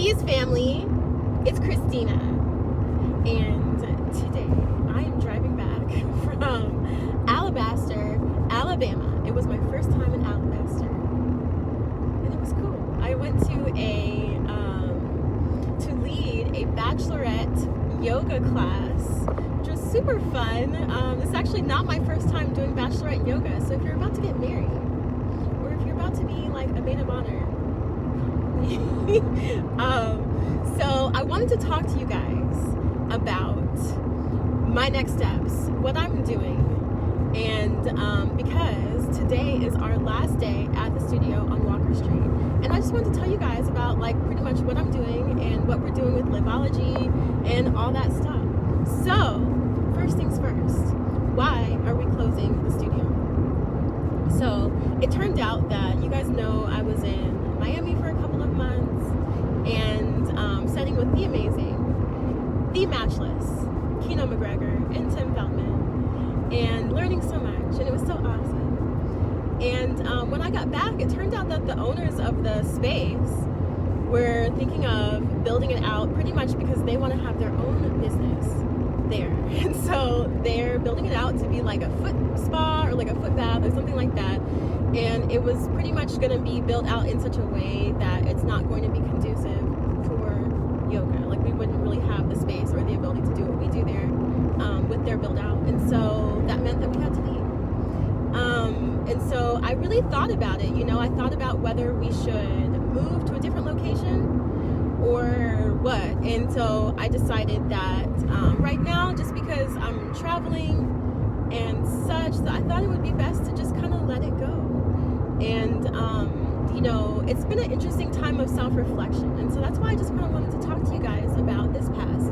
Bees family, it's Christina, and today I am driving back from Alabaster, Alabama. It was my first time in Alabaster, and it was cool. I went to lead a bachelorette yoga class, which was super fun. It's actually not my first time doing bachelorette yoga, so if you're about to get married, or if you're about to be like a maid of honor, so I wanted to talk to you guys about my next steps, what I'm doing, and because today is our last day at the studio on Walker Street, and I just wanted to tell you guys about like pretty much what I'm doing and what we're doing with Liveology and all that stuff. So first things first, why are we closing the studio? So it turned out that, you guys know, I was in Miami for a couple of months and studying with the amazing, the matchless Kino MacGregor and Feldmann, and learning so much, and it was so awesome. And when I got back, it turned out that the owners of the space were thinking of building it out pretty much because they want to have their own business there. And so they're building it out to be like a foot spa or like a foot bath or something like that. And it was pretty much going to be built out in such a way that it's not going to be conducive for yoga. Like, we wouldn't really have the space or the ability to do what we do there with their build out. And so that meant that we had to leave. And so I really thought about it. You know, I thought about whether we should move to a different location or what. And so I decided that right now, just because I'm traveling and such, that I thought it would be best to just kind of let it go. And you know, it's been an interesting time of self-reflection, and so that's why I just kind of wanted to talk to you guys about this past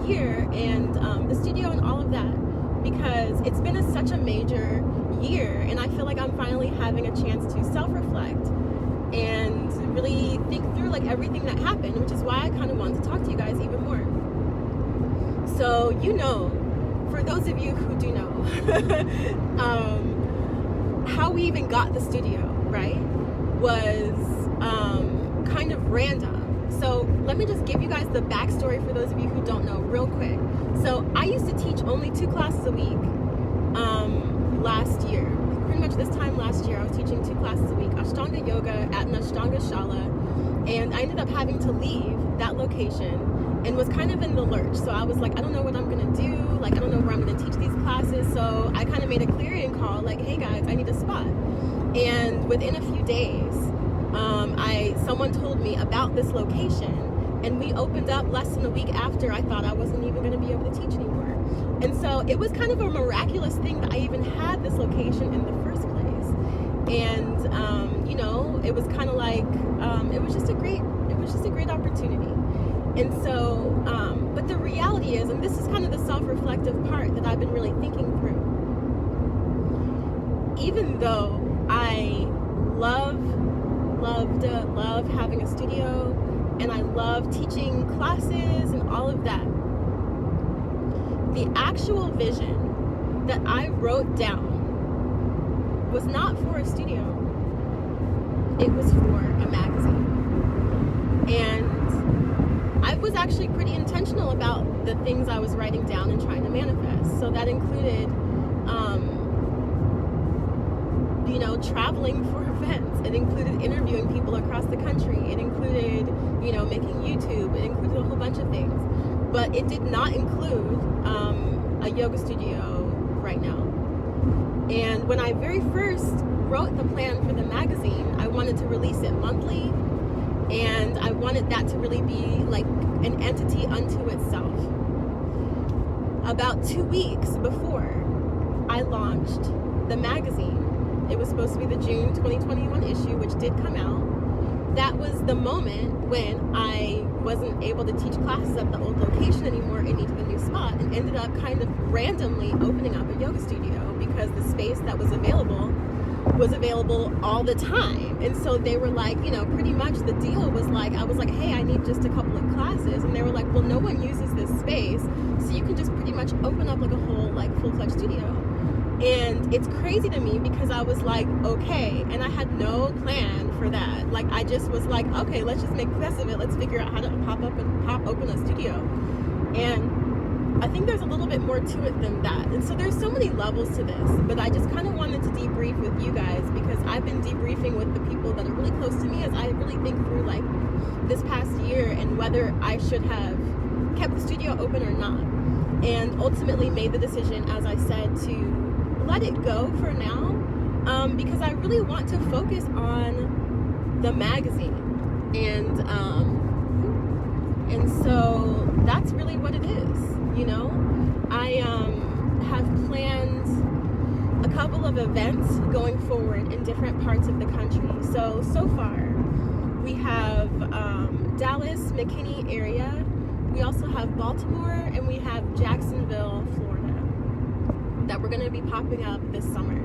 year and the studio and all of that, because it's been such a major year, and I feel like I'm finally having a chance to self-reflect and really think through like everything that happened, which is why I kind of wanted to talk to you guys even more. So, you know, for those of you who do know, how we even got the studio, right, was kind of random. So let me just give you guys the backstory for those of you who don't know real quick. So I used to teach only 2 classes a week last year. Pretty much this time last year, I was teaching 2 classes a week, Ashtanga Yoga at an Ashtanga Shala, and I ended up having to leave that location and was kind of in the lurch. So I was like, I don't know what I'm gonna do, like I don't know where I'm gonna teach these classes. So I kind of made a clarion call, like, hey guys, I need a spot. And within a few days, someone told me about this location, and we opened up less than a week after I thought I wasn't even going to be able to teach anymore. And so it was kind of a miraculous thing that I even had this location in the first place. And you know, it was kind of like it was just a great opportunity. And so but the reality is, and this is kind of the self-reflective part that I've been really thinking through, even though I love having a studio, and I love teaching classes and all of that, the actual vision that I wrote down was not for a studio. It was for a magazine. And I was actually pretty intentional about the things I was writing down and trying to manifest. So that included you know, traveling for events. It included interviewing people across the country. It included, you know, making YouTube. It included a whole bunch of things. But it did not include a yoga studio right now. And when I very first wrote the plan for the magazine, I wanted to release it monthly, and I wanted that to really be like an entity unto itself. About 2 weeks before I launched the magazine, it was supposed to be the June 2021 issue, which did come out. That was the moment when I wasn't able to teach classes at the old location anymore and needed a new spot, and ended up kind of randomly opening up a yoga studio because the space that was available all the time. And so they were like, you know, pretty much the deal was like, I was like, hey, I need just a couple of classes. And they were like, well, no one uses this space, so you can just pretty much open up like a whole like full-fledged studio. And it's crazy to me because I was like, okay, and I had no plan for that. Like, I just was like, okay, let's just make the best of it. Let's figure out how to pop open a studio. And I think there's a little bit more to it than that. And so there's so many levels to this, but I just kind of wanted to debrief with you guys because I've been debriefing with the people that are really close to me as I really think through like this past year and whether I should have kept the studio open or not. And ultimately made the decision, as I said, to let it go for now, because I really want to focus on the magazine, and so that's really what it is. You know, I have planned a couple of events going forward in different parts of the country. So far we have Dallas, McKinney area. We also have Baltimore, and we have Jacksonville, Florida, that we're going to be popping up this summer.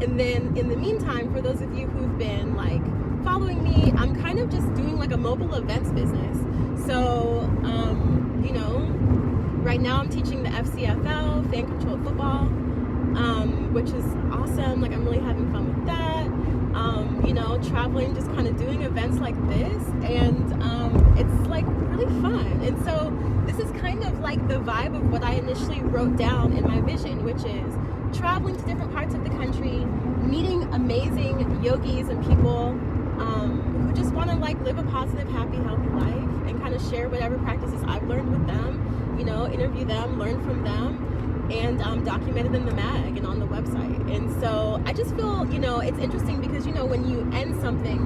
And then in the meantime, for those of you who've been like following me, I'm kind of just doing like a mobile events business. So, you know, right now I'm teaching the FCFL, fan controlled football, which is awesome. Like, I'm really having fun with that. You know, traveling, just kind of doing events like this, and it's like really fun. And so this is kind of like the vibe of what I initially wrote down in my vision, which is traveling to different parts of the country, meeting amazing yogis and people who just want to like live a positive, happy, healthy life, and kind of share whatever practices I've learned with them, you know, interview them, learn from them, and documented in the mag and on the website. And so I just feel, you know, it's interesting because, you know, when you end something,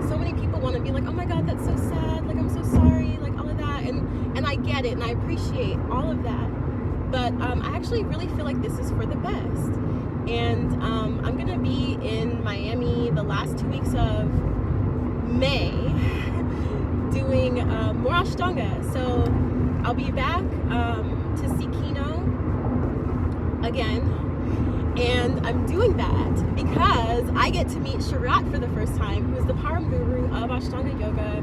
so many people want to be like, oh my God, that's so sad, like I'm so sorry, like all of that, and I get it, and I appreciate all of that, but I actually really feel like this is for the best. And I'm gonna be in Miami the last 2 weeks of May doing more Ashtanga. So I'll be back to see Kino again, and I'm doing that because I get to meet Sharat for the first time, who is the Param Guru of Ashtanga Yoga.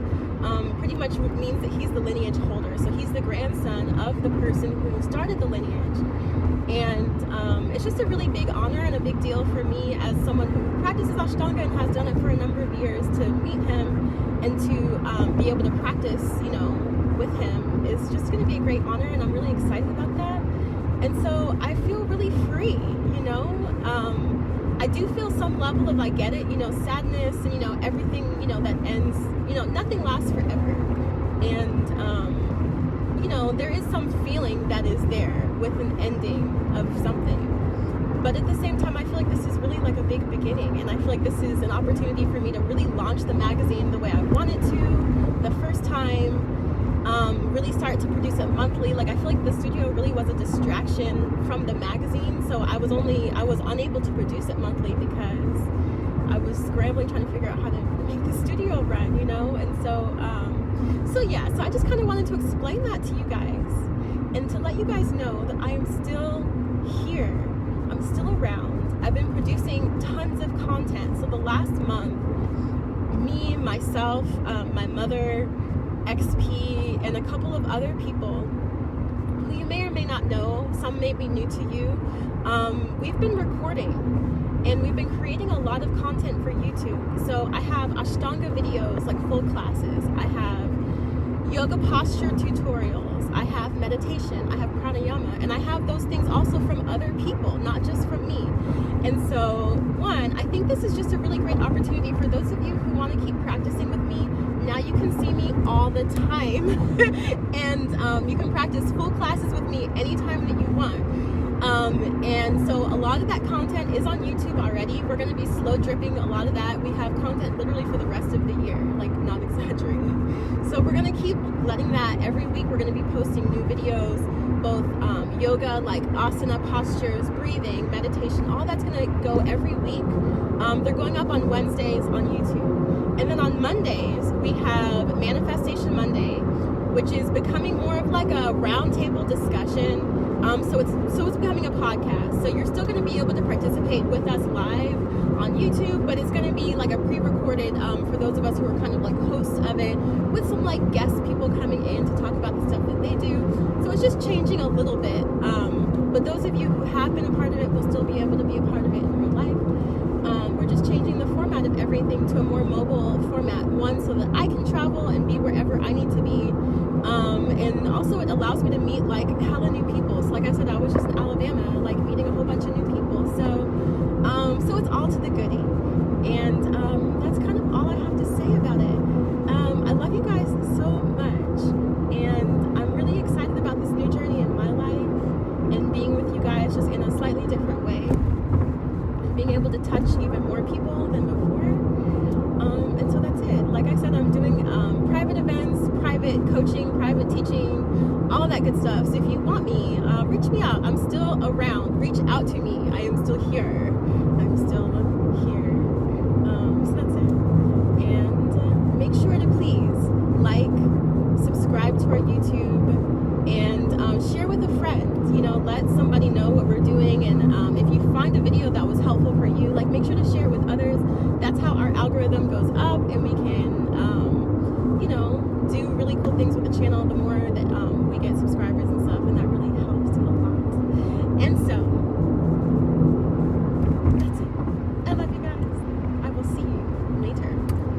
Pretty much means that he's the lineage holder, so he's the grandson of the person who started the lineage. And it's just a really big honor and a big deal for me as someone who practices Ashtanga and has done it for a number of years to meet him and to be able to practice, you know, with him is just going to be a great honor, and I'm really excited about that. And so I feel really free, you know. I do feel some level of, I get it, you know, sadness and, you know, everything, you know, that ends, you know, nothing lasts forever. And, you know, there is some feeling that is there with an ending of something. But at the same time, I feel like this is really like a big beginning. And I feel like this is an opportunity for me to really launch the magazine the way I wanted to the first time. Really start to produce it monthly. Like, I feel like the studio really was a distraction from the magazine, so I was unable to produce it monthly because I was scrambling trying to figure out how to make the studio run, you know. And so yeah, so I just kind of wanted to explain that to you guys and to let you guys know that I am still here, I'm still around. I've been producing tons of content. So the last month, me, myself, my mother, XP, and a couple of other people who you may or may not know, some may be new to you, we've been recording and we've been creating a lot of content for YouTube. So I have Ashtanga videos, like full classes, I have yoga posture tutorials, I have meditation, I have pranayama, and I have those things also from other people, not just from me. And so, one, I think this is just a really great opportunity for those of you who want to keep practicing with me. Now you can see me all the time, and you can practice full classes with me anytime that you want. And so a lot of that content is on YouTube already. We're going to be slow dripping a lot of that. We have content literally for the rest of the year, like not exaggerating. So we're going to keep letting that every week. We're going to be posting new videos, both yoga, like asana postures, breathing, meditation, all that's going to go every week. They're going up on Wednesdays on YouTube. And then on Mondays, we have Manifestation Monday, which is becoming more of like a roundtable discussion. So it's becoming a podcast. So you're still going to be able to participate with us live on YouTube, but it's going to be like a pre-recorded for those of us who are kind of like hosts of it, with some like guest people coming in to talk about the stuff that they do. So it's just changing a little bit. But those of you who have been a part of it will still be able to be a part also it allows me to meet like hella new people. So like I said, I was just in Alabama, like meeting a whole bunch of new people. So it's all to the goodie. And that's kind of all I have to say about it. I love you guys so much, and I'm really excited about this new journey in my life and being with you guys just in a slightly different way, being able to touch even more people than before. And so that's it. Like I said, I'm doing private events, private coaching, private teaching, all of that good stuff. So if you want me, reach me out. I'm still around. Reach out to me. I am still here. I'm still here. So that's it. And make sure to please like, subscribe to our YouTube, and share with a friend. You know, let somebody know what we're doing. And if you find a video that was helpful for you, like, make sure to share it with others. That's how our algorithm goes up, and we can, you know, do really cool things with the channel the more that we get subscribers.